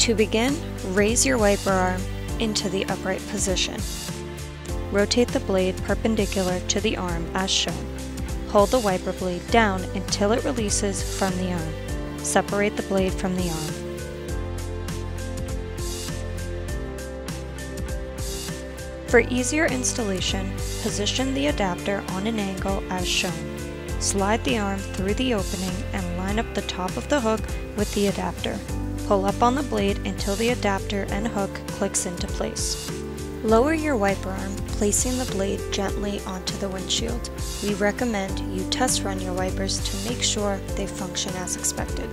To begin, raise your wiper arm into the upright position. Rotate the blade perpendicular to the arm as shown. Hold the wiper blade down until it releases from the arm. Separate the blade from the arm. For easier installation, position the adapter on an angle as shown. Slide the arm through the opening and line up the top of the hook with the adapter. Pull up on the blade until the adapter and hook clicks into place. Lower your wiper arm, placing the blade gently onto the windshield. We recommend you test run your wipers to make sure they function as expected.